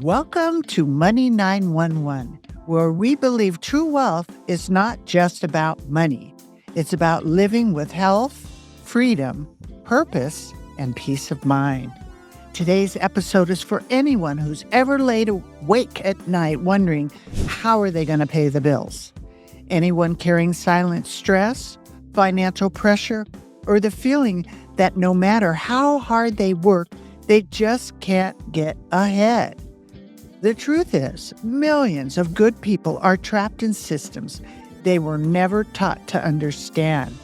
Welcome to Money 911, where we believe true wealth is not just about money. It's about living with health, freedom, purpose, and peace of mind. Today's episode is for anyone who's ever laid awake at night wondering how are they going to pay the bills. Anyone carrying silent stress, financial pressure, or the feeling that no matter how hard they work, they just can't get ahead. The truth is, millions of good people are trapped in systems they were never taught to understand.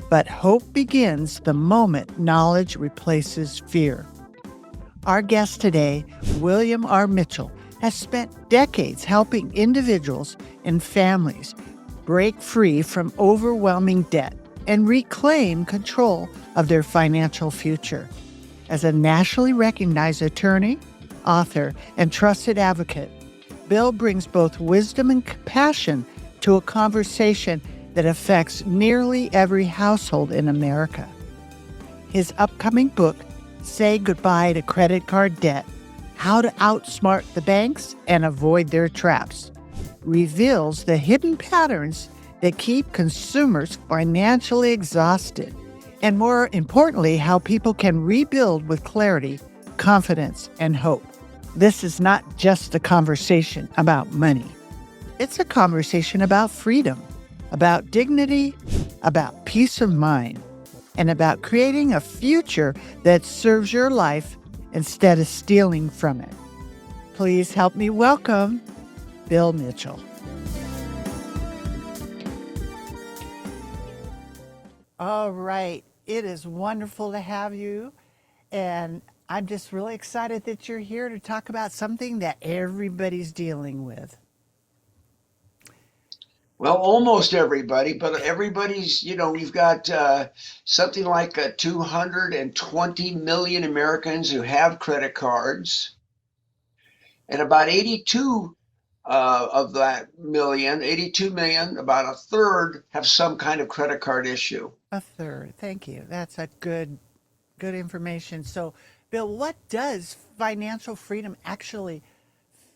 But hope begins the moment knowledge replaces fear. Our guest today, William R. Mitchell, has spent decades helping individuals and families break free from overwhelming debt and reclaim control of their financial future. As a nationally recognized attorney, author, and trusted advocate, Bill brings both wisdom and compassion to a conversation that affects nearly every household in America. His upcoming book, Say Goodbye to Credit Card Debt: How to Outsmart the Banks and Avoid Their Traps, reveals the hidden patterns that keep consumers financially exhausted, and more importantly, how people can rebuild with clarity, confidence, and hope. This is not just a conversation about money. It's a conversation about freedom, about dignity, about peace of mind, and about creating a future that serves your life instead of stealing from it. Please help me welcome Bill Mitchell. All right. It is wonderful to have you. And I'm just really excited that you're here to talk about something that everybody's dealing with. Well, almost everybody, but everybody's, we've got something like 220 million Americans who have credit cards, and about 82 of that million, 82 million, about a third have some kind of credit card issue. A third. Thank you. That's a good information. So, Bill, what does financial freedom actually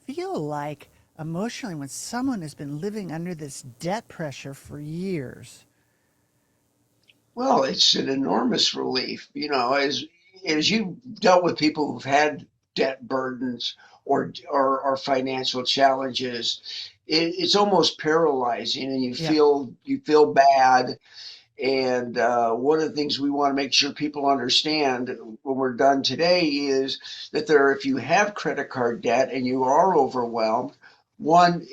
feel like emotionally when someone has been living under this debt pressure for years? Well, it's an enormous relief, as you dealt with people who've had debt burdens or financial challenges, it's almost paralyzing, and Yeah. you feel bad. And one of the things we want to make sure people understand when we're done today is that if you have credit card debt and you are overwhelmed, one,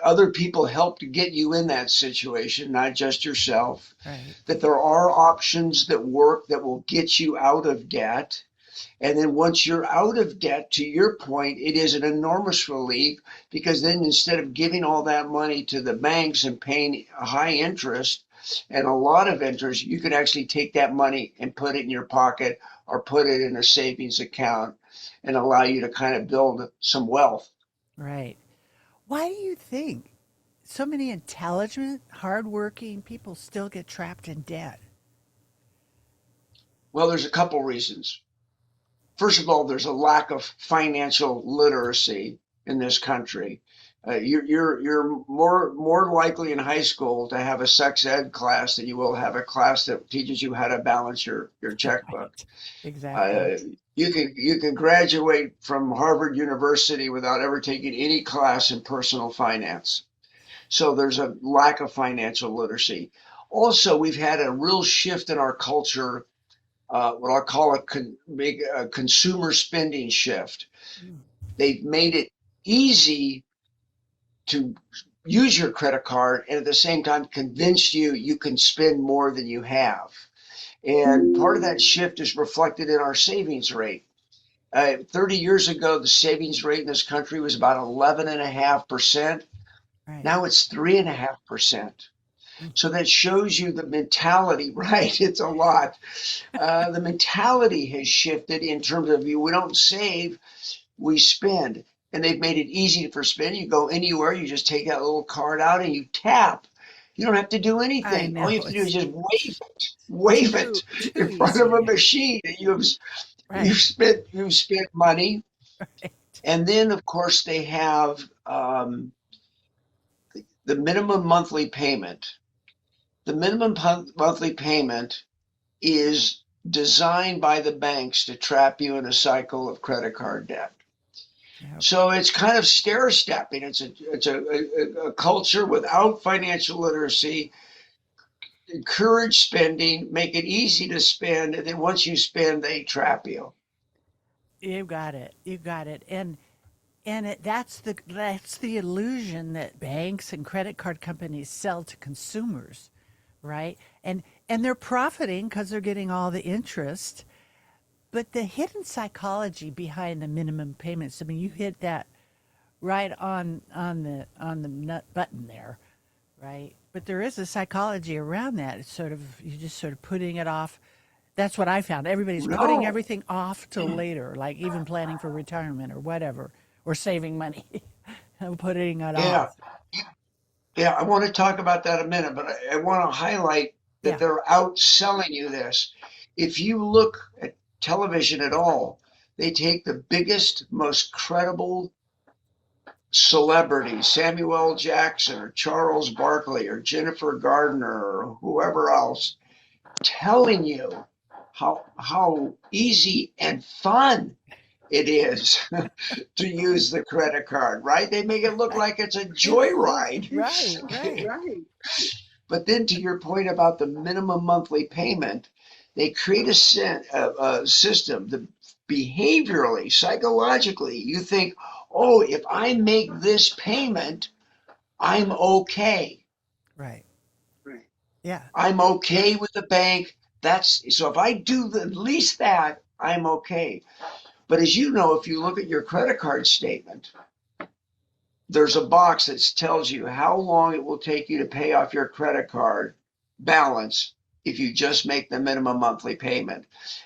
other people help to get you in that situation, not just yourself. Right. That there are options that work that will get you out of debt. And then once you're out of debt, to your point, it is an enormous relief because then instead of giving all that money to the banks and paying high interest and a lot of interest, you could actually take that money and put it in your pocket or put it in a savings account and allow you to kind of build some wealth. Right. Why do you think so many intelligent, hardworking people still get trapped in debt? Well, there's a couple reasons. First of all, there's a lack of financial literacy in this country. You're more likely in high school to have a sex ed class than you will have a class that teaches you how to balance your checkbook. Right. Exactly. Uh, you can graduate from Harvard University without ever taking any class in personal finance. So there's a lack of financial literacy. Also, we've had a real shift in our culture, what I call a consumer spending shift. Mm. They've made it easy to use your credit card and at the same time convince you can spend more than you have. And part of that shift is reflected in our savings rate. 30 years ago, the savings rate in this country was about 11.5%. Right. Now it's 3.5%. Mm. So that shows you the mentality, right? It's a lot. The mentality has shifted in terms of we don't save, we spend. And they've made it easy for spend. You go anywhere, you just take that little card out and you tap. You don't have to do I anything. All you know have to do is it's just wave it too in front of easy. a machine. And Right. you've spent money. Right. And then, of course, they have the minimum monthly payment. The minimum monthly payment is designed by the banks to trap you in a cycle of credit card debt. Yep. So it's kind of stair stepping. It's a culture without financial literacy. Encourage spending, make it easy to spend, and then once you spend, they trap you. You got it. You got it. That's the illusion that banks and credit card companies sell to consumers, right? And they're profiting because they're getting all the interest. But the hidden psychology behind the minimum payments, I mean, you hit that right on the nut button there, right? But there is a psychology around that. It's sort of you're just sort of putting it off. That's what I found. Everybody's putting No. everything off till later, like even planning for retirement or whatever, or saving money, and putting it Yeah. off. Yeah. I want to talk about that a minute, but I want to highlight that Yeah. they're outselling you this. If you look at television at all, they take the biggest, most credible celebrities, Samuel L. Jackson or Charles Barkley or Jennifer Gardner or whoever else, telling you how easy and fun it is to use the credit card, right? They make it look Right. like it's a It's just joyride. right, right. Right. But then to your point about the minimum monthly payment, they create a system that behaviorally, psychologically, you think, oh, if I make this payment, I'm okay. Right. Yeah. I'm okay with the bank. That's so if I do at least that, I'm okay. But as you know, if you look at your credit card statement, there's a box that tells you how long it will take you to pay off your credit card balance if you just make the minimum monthly payment.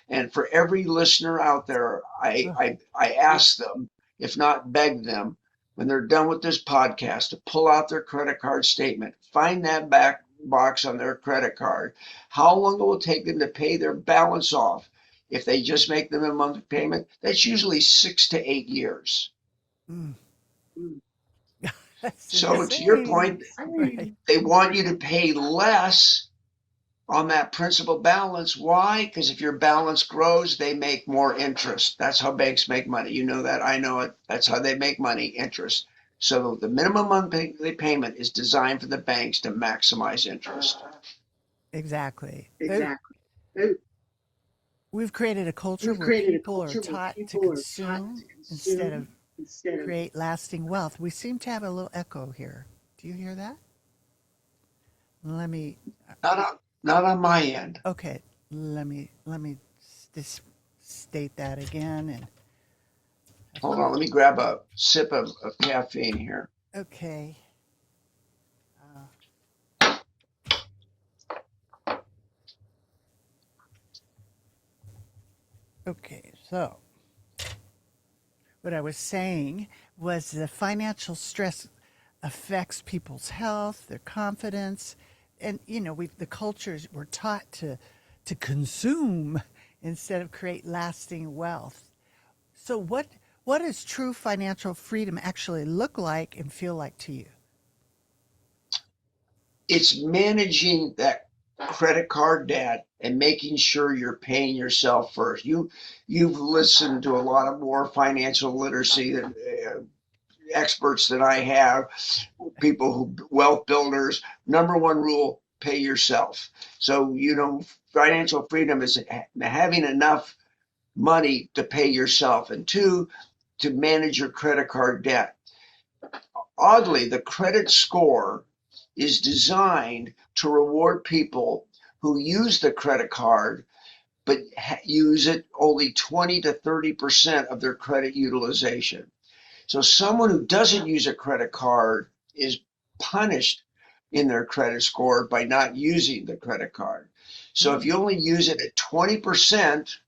And for every listener out there, I, Ugh. I, I ask them, if not beg them, when they're done with this podcast, to pull out their credit card statement, find that back box on their credit card, how long it will take them to pay their balance off if they just make the minimum payment. That's usually 6 to 8 years. Mm. That's So to your insane. point, Right. they want you to pay less on that principal balance. Why? Because if your balance grows, they make more interest. That's how banks make money. You know that. I know it. That's how they make money, interest. So the minimum monthly payment is designed for the banks to maximize interest. Exactly. We've created a culture where people are taught to consume instead of create lasting wealth. We seem to have a little echo here. Do you hear that? Let me Not on my end. okay, let me just state that again and Hold on. Let me grab a sip of caffeine here. okay. Uh, okay, so what I was saying was the financial stress affects people's health, their confidence, and we the cultures we're taught to consume instead of create lasting wealth. So what does true financial freedom actually look like and feel like to you? It's managing that credit card debt and making sure you're paying yourself first. You've listened to a lot of more financial literacy experts than I have, people who wealth builders. Number one rule: pay yourself. So financial freedom is having enough money to pay yourself, and two, to manage your credit card debt. Oddly, the credit score is designed to reward people who use the credit card but use it only 20 to 30% of their credit utilization. So someone who doesn't use a credit card is punished in their credit score by not using the credit card. So if Mm, you only use it at 20%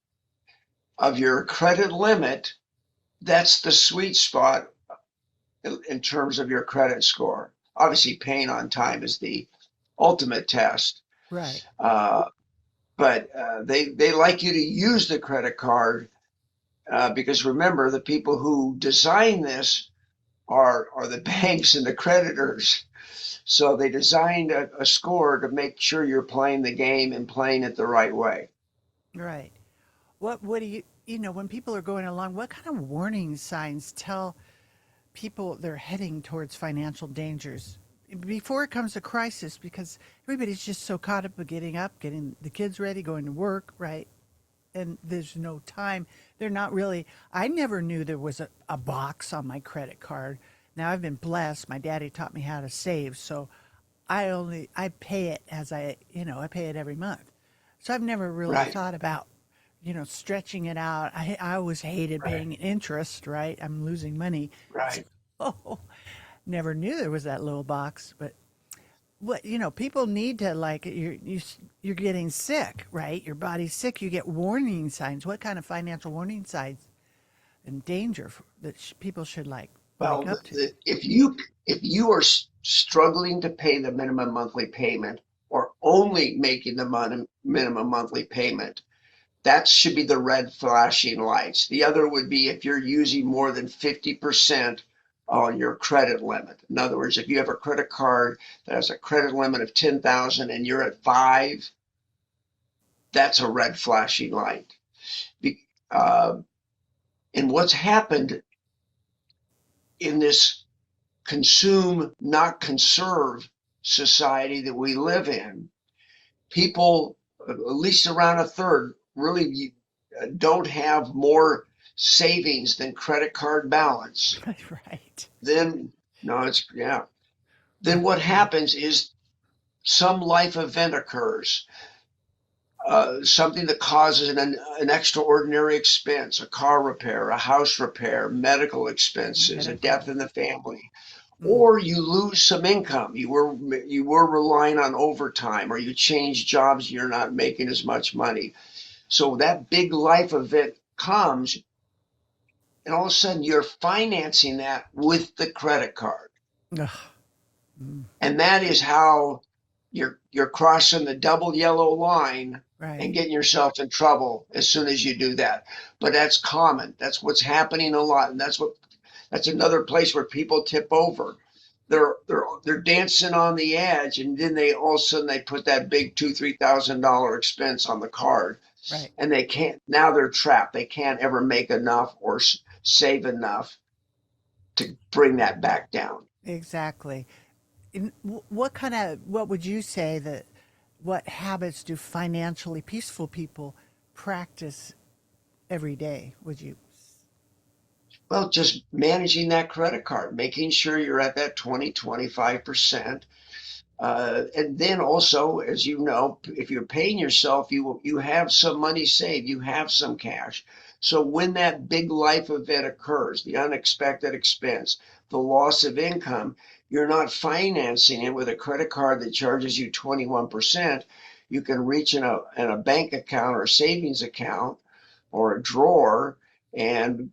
of your credit limit, that's the sweet spot in terms of your credit score. Obviously, paying on time is the ultimate test. right. Uh, but they like you to use the credit card Because remember, the people who design this are the banks and the creditors. So they designed a score to make sure you're playing the game and playing it the right way. Right. What do when people are going along, what kind of warning signs tell people they're heading towards financial dangers before it comes to crisis? Because everybody's just so caught up with getting up, getting the kids ready, going to work, right? And there's no time. They're not really, I never knew there was a box on my credit card. Now I've been blessed. My daddy taught me how to save. So I pay it as I pay it every month. So I've never really Right, thought about, stretching it out. I always hated right, paying interest, right? I'm losing money. right. So never knew there was that little box. But people need to, like, you're getting sick, right? Your body's sick. You get warning signs. What kind of financial warning signs and danger that people should like wake Well, up to? if you are struggling to pay the minimum monthly payment or only making the minimum monthly payment, that should be the red flashing lights. The other would be if you're using more than 50% on your credit limit. In other words, if you have a credit card that has a credit limit of 10,000 and you're at 5, that's a red flashing light. Uh, and what's happened in this consume, not conserve society that we live in, people, at least around a third, really don't have more savings than credit card balance. Right. Then, no, it's, yeah. Then what happens is some life event occurs, something that causes an extraordinary expense, a car repair, a house repair, medical expenses, a death Medical. in the family, Mm, or you lose some income. You were relying on overtime, or you change jobs, you're not making as much money. So that big life event comes, and all of a sudden you're financing that with the credit card. ugh, mm, And that is how you're crossing the double yellow line and right. getting yourself in trouble as soon as you do that. But that's common. That's what's happening a lot, and that's another place where people tip over. They're dancing on the edge, and then they all of a sudden they put that big $2,000-3,000 expense on the card, Right. and they can't. Now they're trapped. They can't ever make enough or save enough to bring that back down. Exactly. What would you say that, what habits do financially peaceful people practice every day? Would you? Well, just managing that credit card, making sure you're at that 20-25%. And then also, as you know, if you're paying yourself, you have some money saved, you have some cash. So when that big life event occurs, the unexpected expense, the loss of income, you're not financing it with a credit card that charges you 21%. You can reach in a bank account or a savings account or a drawer and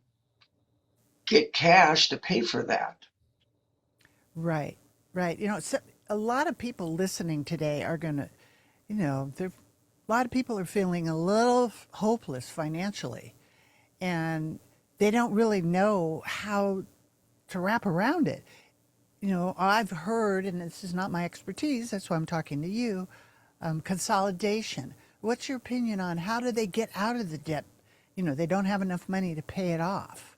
get cash to pay for that. Right, right. A lot of people listening today are going to, a lot of people are feeling a little hopeless financially, and they don't really know how to wrap around it. I've heard, and this is not my expertise, that's why I'm talking to you, consolidation. What's your opinion on how do they get out of the debt? They don't have enough money to pay it off.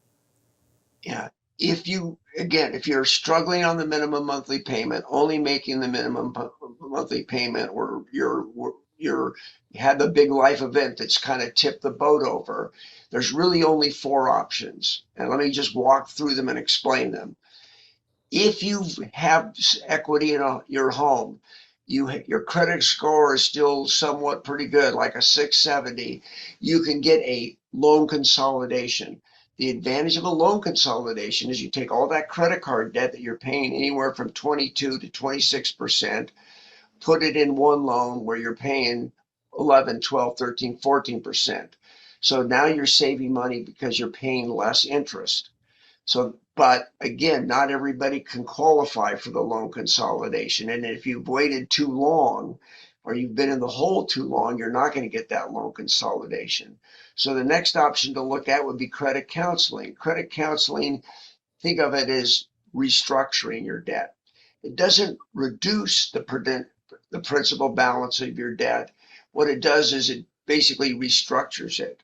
Yeah. If you're struggling on the minimum monthly payment, only making the minimum monthly payment, or you're you had the big life event that's kind of tipped the boat over, there's really only four options. And let me just walk through them and explain them. If you have equity in your home, your credit score is still somewhat pretty good, like a 670, you can get a loan consolidation. The advantage of a loan consolidation is you take all that credit card debt that you're paying anywhere from 22 to 26%, put it in one loan where you're paying 11, 12, 13, 14%. So now you're saving money because you're paying less interest. So, but again, not everybody can qualify for the loan consolidation. And if you've waited too long, or you've been in the hole too long, you're not going to get that loan consolidation. So the next option to look at would be credit counseling. Credit counseling, think of it as restructuring your debt. It doesn't reduce the principal balance of your debt. What it does is it basically restructures it.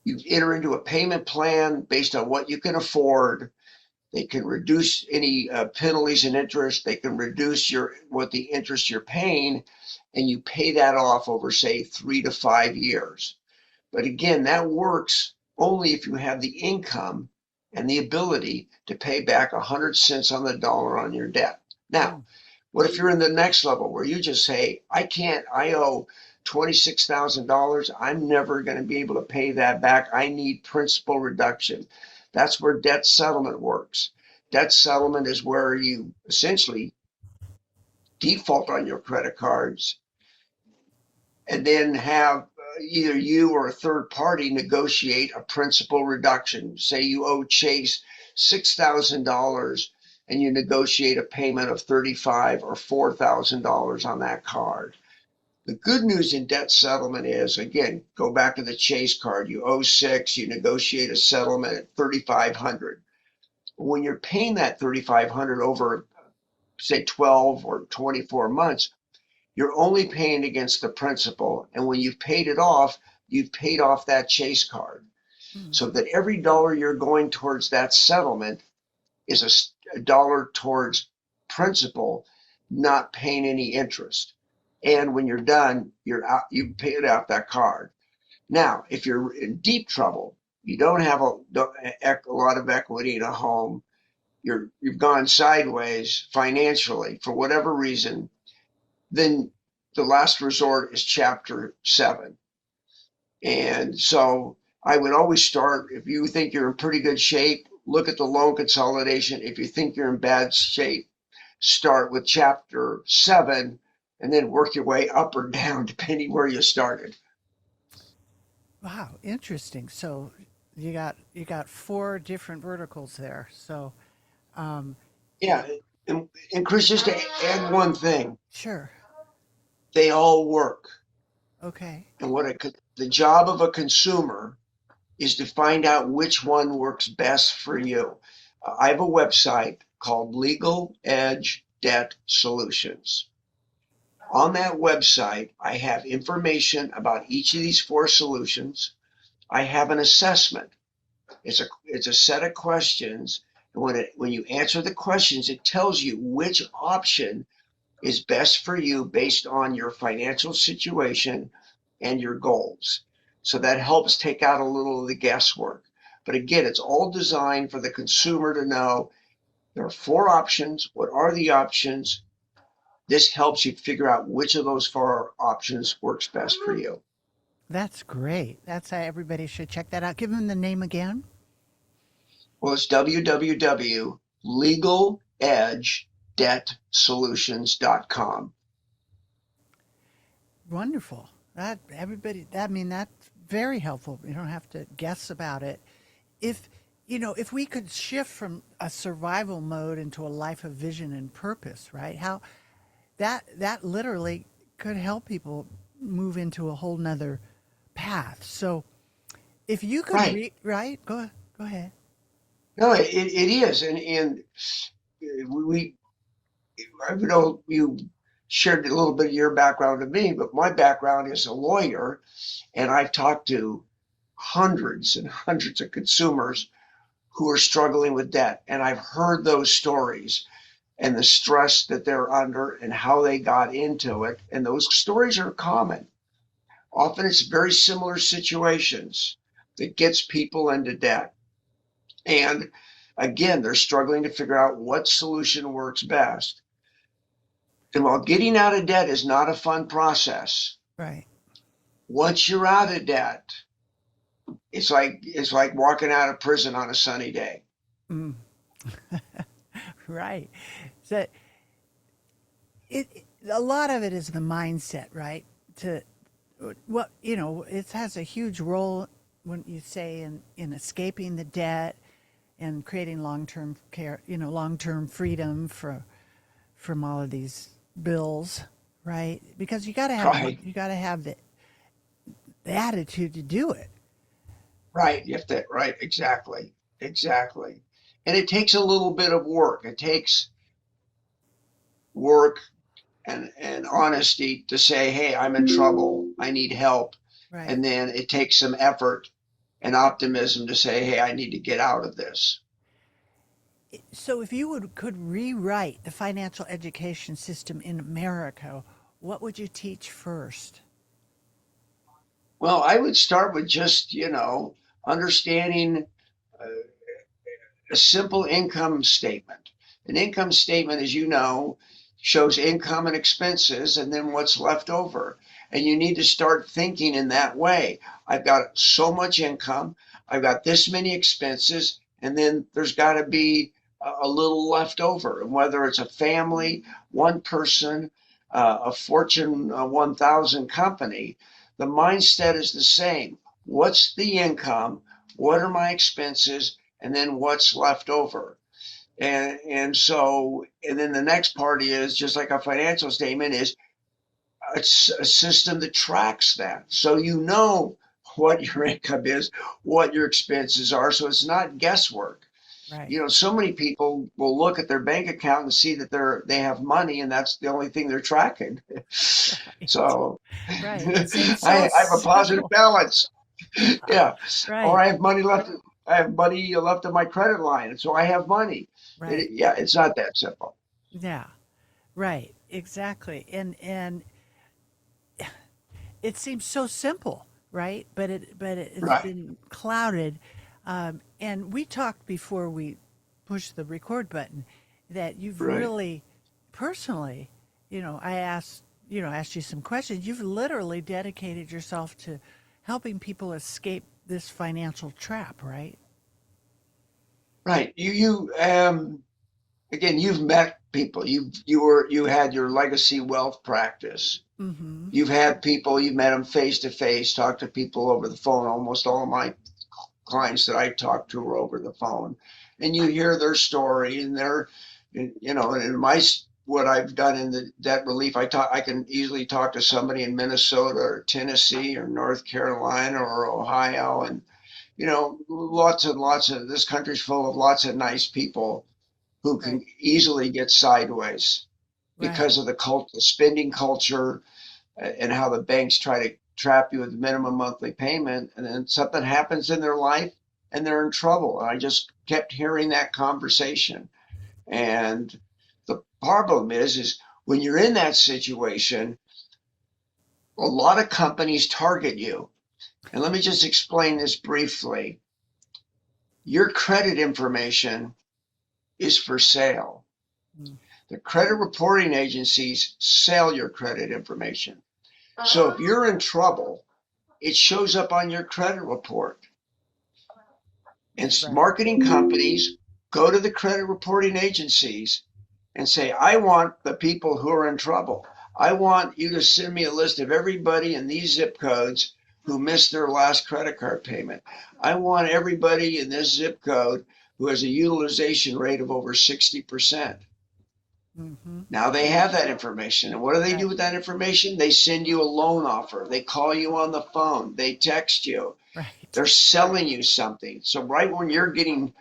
You enter into a payment plan based on what you can afford. They can reduce any penalties and interest. They can reduce what the interest you're paying, and you pay that off over, say, 3 to 5 years. But again, that works only if you have the income and the ability to pay back 100 cents on the dollar on your debt. Now, Mm. what if you're in the next level where you just say, I owe $26,000. I'm never going to be able to pay that back. I need principal reduction. That's where debt settlement works. Debt settlement is where you essentially default on your credit cards and then have either you or a third party negotiate a principal reduction. Say you owe Chase $6,000 and you negotiate a payment of $35,000 or $4,000 on that card. The good news in debt settlement is, again, go back to the Chase card. You owe six, you negotiate a settlement at $3,500. When you're paying that $3,500 over, say, 12 or 24 months, you're only paying against the principal. And when you've paid it off, you've paid off that Chase card. Mm. So that every dollar you're going towards that settlement is a dollar towards principal, not paying any interest. And when you're done, you've paid out that card. Now, if you're in deep trouble, you don't have a lot of equity in a home, you've gone sideways financially for whatever reason, then the last resort is Chapter 7. And so I would always start, if you think you're in pretty good shape, look at the loan consolidation. If you think you're in bad shape, start with Chapter 7 and then work your way up or down depending where you started. Wow, interesting. So you got four different verticals there. So um, Yeah. And Kris, just to add one thing, sure. they all work. Okay. And the job of a consumer is to find out which one works best for you. I have a website called Legal Edge Debt Solutions. On that website, I have information about each of these four solutions. I have an assessment. It's a set of questions. And when you answer the questions, it tells you which option is best for you based on your financial situation and your goals. So that helps take out a little of the guesswork. But again, it's all designed for the consumer to know there are four options. What are the options? This helps you figure out which of those four options works best for you. That's great. That's how everybody should check that out. Give them the name again. Well, it's www.legaledgebdebtsolutions.com. Wonderful. That everybody. I mean, that's very helpful. You don't have to guess about it. If if we could shift from a survival mode into a life of vision and purpose, right? How that literally could help people move into a whole nother path. So if you could Right. read, right? Go ahead. No, it is. And we, I know you shared a little bit of your background to me, but my background is a lawyer, and I've talked to hundreds and hundreds of consumers who are struggling with debt. And I've heard those stories and the stress that they're under and how they got into it. And those stories are common. Often it's very similar situations that gets people into debt. And again, they're struggling to figure out what solution works best. And while getting out of debt is not a fun process, Right. once you're out of debt, it's like walking out of prison on a sunny day. Mm. Right. So a lot of it is the mindset, right? To what it has a huge role when you say in escaping the debt and creating long-term care, long-term freedom from all of these bills. right? Because you got to have Right, you got to have the attitude to do it. right. You have to, right, exactly, exactly. And it takes a little bit of work. It takes work and honesty to say, hey, I'm in trouble. I need help. Right. And then it takes some effort and optimism to say, hey, I need to get out of this. So if you could rewrite the financial education system in America, what would you teach first? Well, I would start with just, understanding uh, a simple income statement. An income statement, as you know, shows income and expenses and then what's left over. And you need to start thinking in that way. I've got so much income, I've got this many expenses, and then there's got to be a little left over. And whether it's a family, one person, a Fortune 1000 company, the mindset is the same. What's the income? What are my expenses? And then what's left over. And then the next part is just like a financial statement is it's a system that tracks that. So you know what your income is, what your expenses are. So it's not guesswork. Right. So many people will look at their bank account and see that they have money and that's the only thing they're tracking. Right. So Right. It seems so I have a positive simple. balance. Yeah. Or Right. I have money left. I have money left on my credit line, and so I have money. Right. Yeah, it's not that simple. Yeah. Right. Exactly. And it seems so simple, right? It's Right, been clouded. And we talked before we pushed the record button that you've right. really personally, asked you some questions. You've literally dedicated yourself to helping people escape this financial trap, right? Right. You again, you've met people. You had your legacy wealth practice. Mm-hmm. You've had people. You've met them face to face. Talked to people over the phone. Almost all of my clients that I talk to are over the phone, and you hear their story and and my what I've done in the debt relief. I can easily talk to somebody in Minnesota or Tennessee or North Carolina or Ohio, and lots and lots of this country's full of lots of nice people who Right. can easily get sideways Right. because of the spending culture and how the banks try to trap you with minimum monthly payment, and then something happens in their life and they're in trouble. And I just kept hearing that conversation. And the problem is when you're in that situation, a lot of companies target you. And let me just explain this briefly. Your credit information is for sale. Mm. The credit reporting agencies sell your credit information. So if you're in trouble, it shows up on your credit report. And Right. marketing companies go to the credit reporting agencies and say, I want the people who are in trouble. I want you to send me a list of everybody in these zip codes who missed their last credit card payment. I want everybody in this zip code who has a utilization rate of over 60%. Mm-hmm. Now they have that information. And what do they do Right. with that information? They send you a loan offer. They call you on the phone. They text you. Right. They're selling you something. So right when you're getting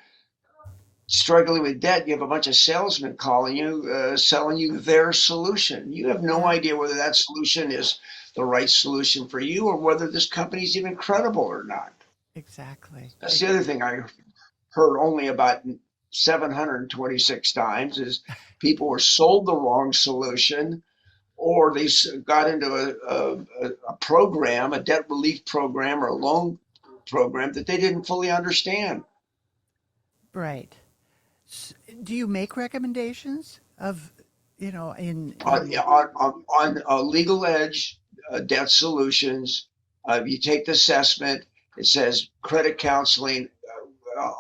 struggling with debt, you have a bunch of salesmen calling you, selling you their solution. You have no Yeah. idea whether that solution is the right solution for you or whether this company's even credible or not. Exactly. That's the other thing I heard only about 726 times is people were sold the wrong solution or they got into a program, a debt relief program or a loan program that they didn't fully understand. Right. Do you make recommendations of, in On legal edge debt solutions, you take the assessment. It says credit counseling.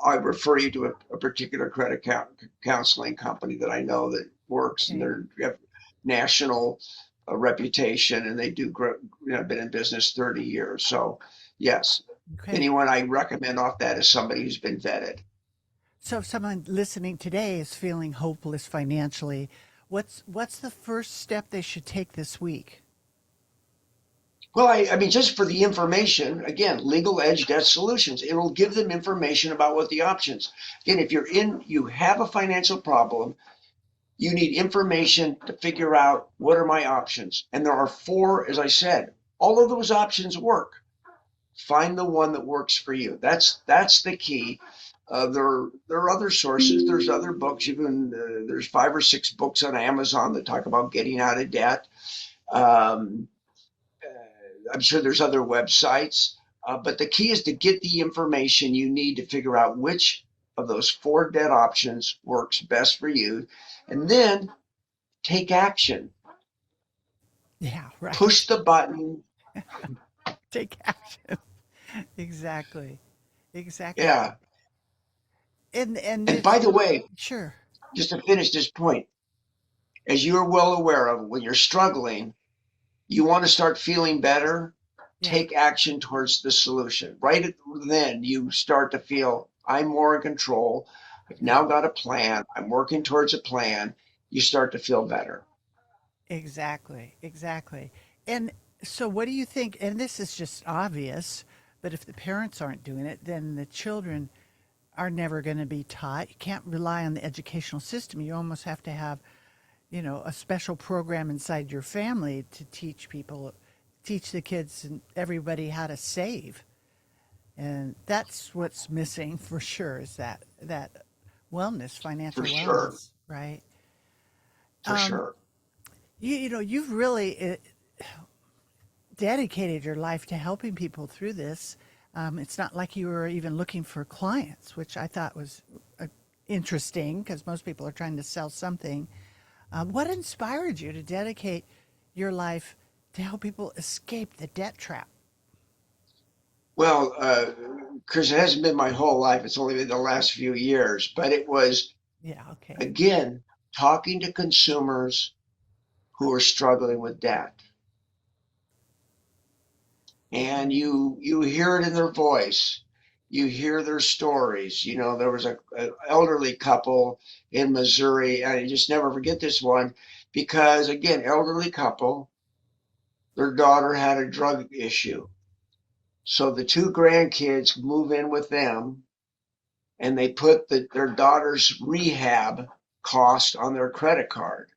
I refer you to a particular credit counseling company that I know that works, and okay, they have national reputation, and they do. Been in business 30 years, so yes, okay. anyone I recommend off that is somebody who's been vetted. So if someone listening today is feeling hopeless financially, What's the first step they should take this week? Well, I mean, just for the information, again, Legal Edge Debt Solutions, it'll give them information about what the options. Again, if you have a financial problem, you need information to figure out what are my options. And there are four, as I said, all of those options work. Find the one that works for you. That's the key. There are other sources. There's other books. You can there's 5 or 6 books on Amazon that talk about getting out of debt. Um, I'm sure there's other websites, but the key is to get the information you need to figure out which of those four debt options works best for you, and then take action. Yeah, Push right. the button. Take action. Exactly. Exactly. Yeah. And And by it's the way, sure. just to finish this point, as you're well aware of, when you're struggling, you want to start feeling better, Yeah. take action towards the solution. Right then, you start to feel, I'm more in control. I've Yeah. now got a plan. I'm working towards a plan. You start to feel better. Exactly. Exactly. And so what do you think, and this is just obvious, but if the parents aren't doing it, then the children are never going to be taught. You can't rely on the educational system. You almost have to have, a special program inside your family to teach people, teach the kids and everybody how to save. And that's what's missing for sure is that wellness, For financial sure. wellness, right? For Um, sure. you've really dedicated your life to helping people through this. It's not like you were even looking for clients, which I thought was interesting because most people are trying to sell something. What inspired you to dedicate your life to help people escape the debt trap? Well, Chris, it hasn't been my whole life. It's only been the last few years, but it was, Yeah, okay. again, talking to consumers who are struggling with debt. And Okay. you hear it in their voice. You hear their stories. There was a elderly couple in Missouri, and I just never forget this one because, again, elderly couple, their daughter had a drug issue. So the two grandkids move in with them, and they put their daughter's rehab cost on their credit card.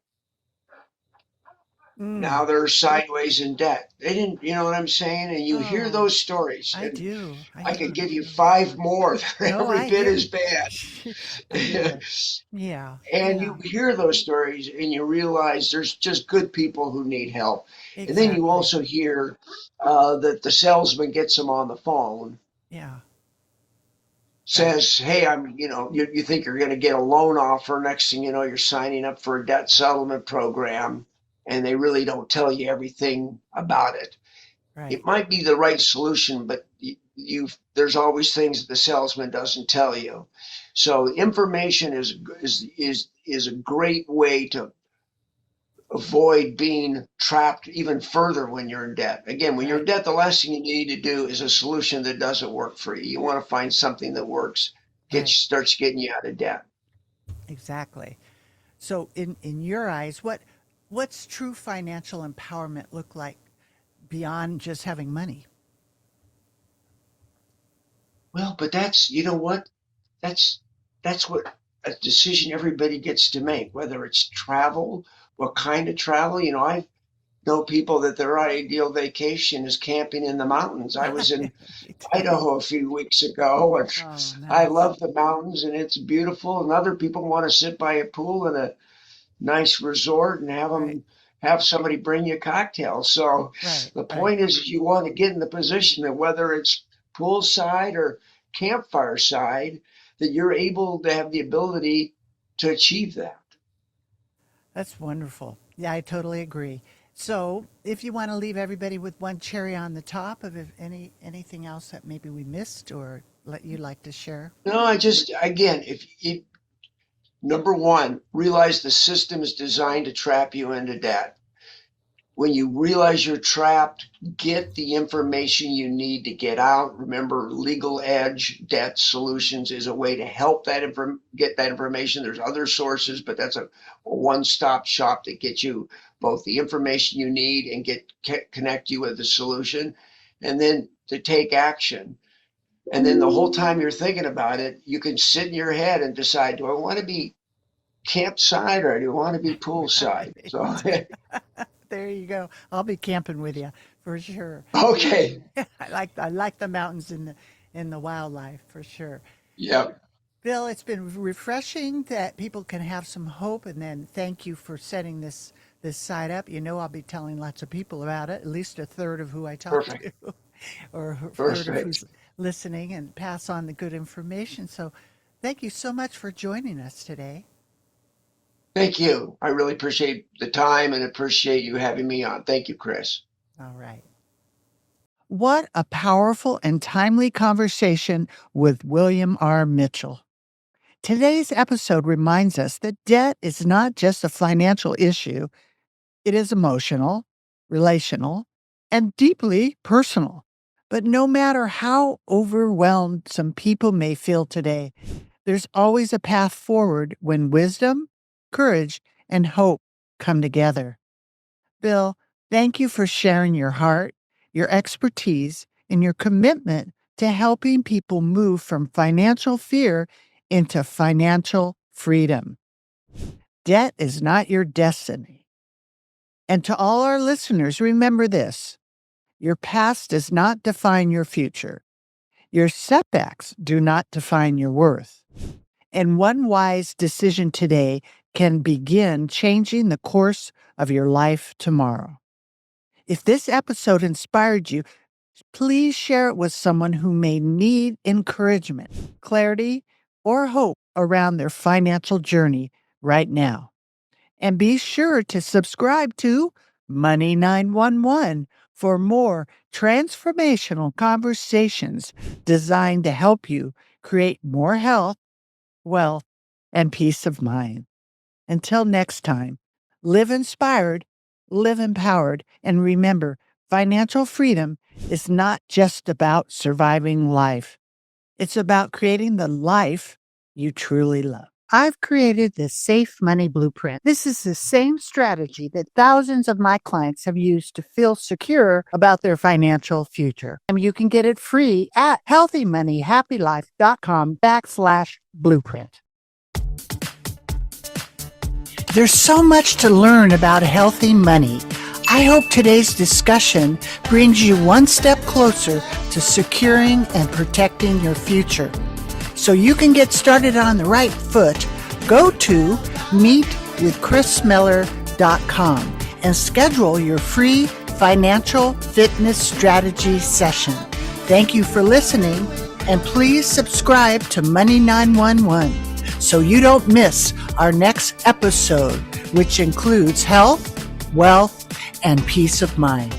Mm. Now they're sideways in debt. They didn't, you know what I'm saying? And you hear Oh, those stories, I and do. I I could do. give you 5 more that are No, every I bit hear. as bad. I hear you. Yeah, And yeah, you hear those stories and you realize there's just good people who need help. And then you exactly. also hear that the salesman gets them on the phone, Yeah, right, says, hey, you think you're going to get a loan offer. Next thing you know, you're signing up for a debt settlement program, and they really don't tell you everything about it. right, It might be the right solution, but there's always things that the salesman doesn't tell you. So information is a great way to avoid being trapped even further when you're in debt. Again, when you're in right, debt, the last thing you need to do is a solution that doesn't work for you. You want to find something that works, right. starts getting you out of debt. Exactly. So, in your eyes, what's true financial empowerment look like beyond just having money? Well, but you know what? That's that's what a decision everybody gets to make, whether it's travel, what kind of travel. I know people that their ideal vacation is camping in the mountains. I was in Me too. Idaho a few weeks ago, and Oh, I nice. love the mountains and it's beautiful. And other people want to sit by a pool in a nice resort and Right, have somebody bring you cocktails. So right, the right, point is, you want to get in the position that whether it's poolside or campfire side, that you're able to have the ability to achieve that. that's wonderful. Yeah, I totally agree. So, if you want to leave everybody with one cherry on the top of anything else that maybe we missed or let you like to share. No, I just again, if number one, realize the system is designed to trap you into debt. When you realize you're trapped, get the information you need to get out. Remember, Legal Edge Debt Solutions is a way to help get that information. There's other sources, but that's a one-stop shop that gets you both the information you need and connect you with the solution, and then to take action. And then the whole time you're thinking about it, you can sit in your head and decide, do I want to be campside or do you want to be poolside? Right. So, There you go. I'll be camping with you for sure. okay. I like the mountains and the wildlife for sure. Yep. Bill, it's been refreshing that people can have some hope, and then thank you for setting this site up. You know, I'll be telling lots of people about it, at least a third of who I talk Perfect. to, or a third of Perfect. who's listening, and pass on the good information. So, thank you so much for joining us today. Thank you. I really appreciate the time and appreciate you having me on. Thank you, Kris. All right. What a powerful and timely conversation with William R. Mitchell. Today's episode reminds us that debt is not just a financial issue, it is emotional, relational, and deeply personal. But no matter how overwhelmed some people may feel today, there's always a path forward when wisdom, courage, and hope come together. Bill, thank you for sharing your heart, your expertise, and your commitment to helping people move from financial fear into financial freedom. Debt is not your destiny. And to all our listeners, remember this: your past does not define your future. Your setbacks do not define your worth. And one wise decision today can begin changing the course of your life tomorrow. If this episode inspired you, please share it with someone who may need encouragement, clarity, or hope around their financial journey right now. And be sure to subscribe to Money 911 for more transformational conversations designed to help you create more health, wealth, and peace of mind. Until next time, live inspired, live empowered, and remember, financial freedom is not just about surviving life. It's about creating the life you truly love. I've created the Safe Money Blueprint. This is the same strategy that thousands of my clients have used to feel secure about their financial future. And you can get it free at healthymoneyhappylife.com/blueprint. There's so much to learn about healthy money. I hope today's discussion brings you one step closer to securing and protecting your future. So you can get started on the right foot, go to meetwithkrismiller.com and schedule your free financial fitness strategy session. Thank you for listening, and please subscribe to Money 911 so you don't miss our next episode, which includes health, wealth, and peace of mind.